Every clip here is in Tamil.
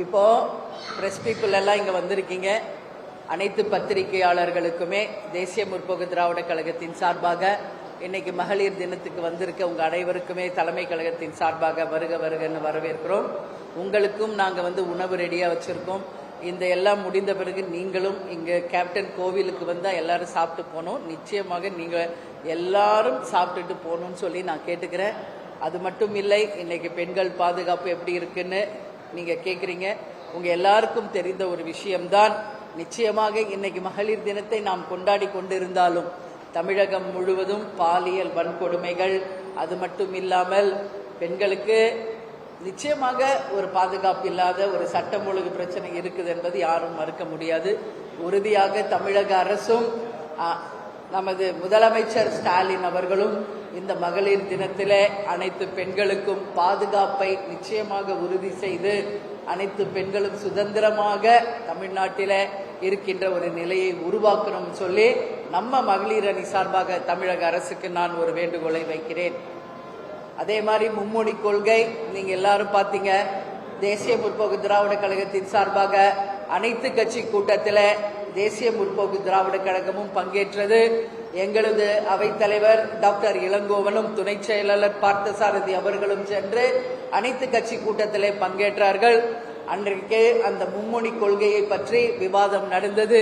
இப்போ பிரஸ் பீப்புள் எல்லாம் இங்க வந்திருக்கீங்க. அனைத்து பத்திரிகையாளர்களுக்குமே தேசிய முற்போக்கு திராவிட கழகத்தின் சார்பாக இன்னைக்கு மகளிர் தினத்துக்கு வந்திருக்க உங்க அனைவருக்குமே தலைமை கழகத்தின் சார்பாக வருக வருகன்னு வரவேற்கிறோம். உங்களுக்கும் நாங்க உணவு ரெடியா வச்சிருக்கோம். இந்த எல்லாம் முடிந்த பிறகு நீங்களும் இங்க கேப்டன் கோவிலுக்கு வந்தா எல்லாரும் சாப்பிட்டு போனோம். நிச்சயமாக நீங்க எல்லாரும் சாப்பிட்டுட்டு போகணும்னு சொல்லி நான் கேட்டுக்கிறேன். அது மட்டும் இல்லை, இன்னைக்கு பெண்கள் பாதுகாப்பு எப்படி இருக்குன்னு நீங்க கேக்குறீங்க. உங்க எல்லாருக்கும் தெரிந்த ஒரு விஷயம்தான். நிச்சயமாக இன்னைக்கு மகளிர் தினத்தை நாம் கொண்டாடி கொண்டிருந்தாலும் தமிழகம் முழுவதும் பாலியல் வன்கொடுமைகள், அது மட்டும் இல்லாமல் பெண்களுக்கு நிச்சயமாக ஒரு பாதுகாப்பு இல்லாத ஒரு சட்டம் ஒழுங்கு பிரச்சனை இருக்குது என்பது யாரும் மறுக்க முடியாது. உறுதியாக தமிழக அரசும் நமது முதலமைச்சர் ஸ்டாலின் அவர்களும் இந்த மகளிர் தினத்திலே அனைத்து பெண்களுக்கும் பாதுகாப்பை நிச்சயமாக உறுதி செய்து அனைத்து பெண்களும் சுதந்திரமாக தமிழ்நாட்டில இருக்கின்ற ஒரு நிலையை உருவாக்கணும் சொல்லி நம்ம மகளிர் அணி சார்பாக தமிழக அரசுக்கு நான் ஒரு வேண்டுகோளை வைக்கிறேன். அதே மாதிரி மும்மொழி கொள்கை நீங்க எல்லாரும் பாத்தீங்க. தேசிய முற்போக்கு திராவிட கழகத்தின் சார்பாக அனைத்து கட்சி கூட்டத்தில் தேசிய முற்போக்கு திராவிட கழகமும் பங்கேற்றது. எங்களது அவைத்தலைவர் டாக்டர் இளங்கோவனும் துணை செயலாளர் பார்த்தசாரதி அவர்களும் சென்று அனைத்து கட்சி கூட்டத்திலே பங்கேற்றார்கள். அன்றைக்கு அந்த மும்மொழி கொள்கையை பற்றி விவாதம் நடந்தது.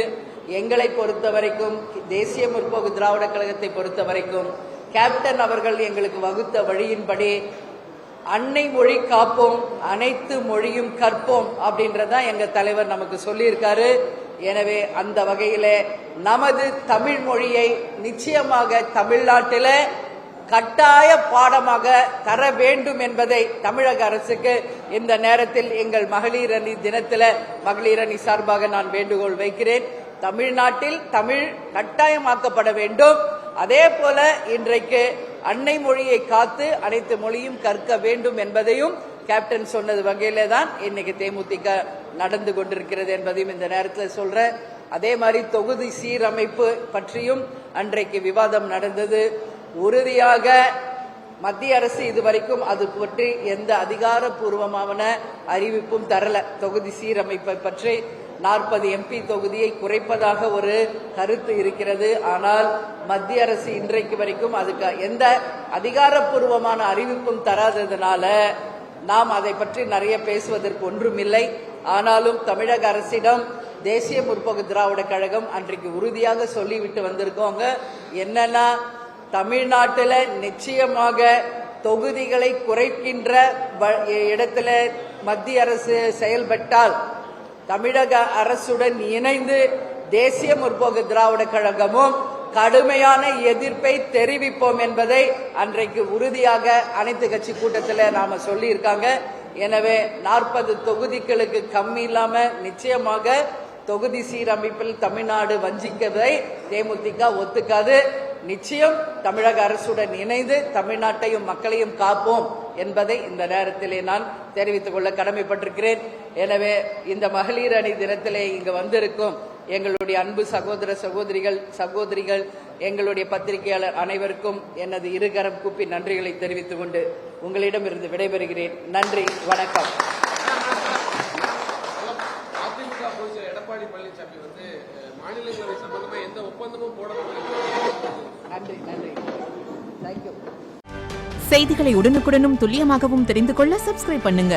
எங்களை பொறுத்த வரைக்கும், தேசிய முற்போக்கு திராவிட கழகத்தை பொறுத்த வரைக்கும், கேப்டன் அவர்கள் எங்களுக்கு வகுத்த வழியின்படி அன்னை மொழி காப்போம், அனைத்து மொழியும் கற்போம் அப்படின்றதான் எங்க தலைவர் நமக்கு சொல்லியிருக்காரு. எனவே அந்த வகையில நமது தமிழ் மொழியை நிச்சயமாக தமிழ்நாட்டில கட்டாய பாடமாக தர வேண்டும் என்பதை தமிழக அரசுக்கு இந்த நேரத்தில் எங்கள் மகளிர் அணி தினத்தில மகளிர் அணி சார்பாக நான் வேண்டுகோள் வைக்கிறேன். தமிழ்நாட்டில் தமிழ் கட்டாயமாக்கப்பட வேண்டும். அதே போல இன்றைக்கு அன்னை மொழியை காத்து அனைத்து மொழியும் கற்க வேண்டும் என்பதையும் கேப்டன் சொன்னது வகையில தான் இன்னைக்கு தேமுதிக நடந்து கொண்டிருக்கிறது என்பதையும் இந்த நேரத்தில் சொல்றேன். அதே மாதிரி தொகுதி சீரமைப்பு பற்றியும் அன்றைக்கு விவாதம் நடந்தது. உறுதியாக மத்திய அரசு இதுவரைக்கும் அது பற்றி எந்த அதிகாரப்பூர்வமான அறிவிப்பும் தரல. தொகுதி சீரமைப்பை பற்றி 40 MP தொகுதியை குறைப்பதாக ஒரு கருத்து இருக்கிறது. ஆனால் மத்திய அரசு இன்றைக்கு வரைக்கும் அதுக்கு எந்த அதிகாரப்பூர்வமான அறிவிப்பும் தராததுனால நாம் அதை பற்றி நிறைய பேசுவதற்கு ஒன்றுமில்லை. ஆனாலும் தமிழக அரசிடம் தேசிய முற்போக்கு திராவிட கழகம் அன்றைக்கு உறுதியாக சொல்லிவிட்டு வந்திருக்கோங்க. என்னன்னா, தமிழ்நாட்டில் நிச்சயமாக தொகுதிகளை குறைக்கின்ற இடத்துல மத்திய அரசு செயல்பட்டால் தமிழக அரசுடன் இணைந்து தேசிய முற்போக்கு திராவிட கழகமும் கடுமையான எதிர்ப்பை தெரிவிப்போம் என்பதை அன்றைக்கு உறுதியாக அனைத்து கட்சி கூட்டத்தில் நாம சொல்லி இருக்காங்க. எனவே 40 தொகுதிகளுக்கு கம்மி இல்லாம நிச்சயமாக தொகுதி சீரமைப்பில் தமிழ்நாடு வஞ்சிக்கதை தேமுதிக ஒத்துக்காது. நிச்சயம் தமிழக அரசுடன் இணைந்து தமிழ்நாட்டையும் மக்களையும் காப்போம் என்பதை இந்த நேரத்திலே நான் தெரிவித்துக் கொள்ள கடமைப்பட்டிருக்கிறேன். எனவே இந்த மகளிர் அணி தினத்திலே இங்கு வந்திருக்கும் எங்களுடைய அன்பு சகோதர சகோதரிகள் எங்களுடைய பத்திரிகையாளர் அனைவருக்கும் எனது இருகரம் கூப்பி நன்றிகளை தெரிவித்துக் கொண்டு உங்களிடமிருந்து விடைபெறுகிறேன். நன்றி, வணக்கம். எடப்பாடி பழனிசாமி மாநிலங்களவை சம்பந்தமா எந்த ஒப்பந்தமும் போடப்படவில்லை. நன்றி நன்றி, தேங்க்யூ. செய்திகளை உடனுக்குடனும் துல்லியமாகவும் தெரிந்து கொள்ள சப்ஸ்கிரைப் பண்ணுங்க.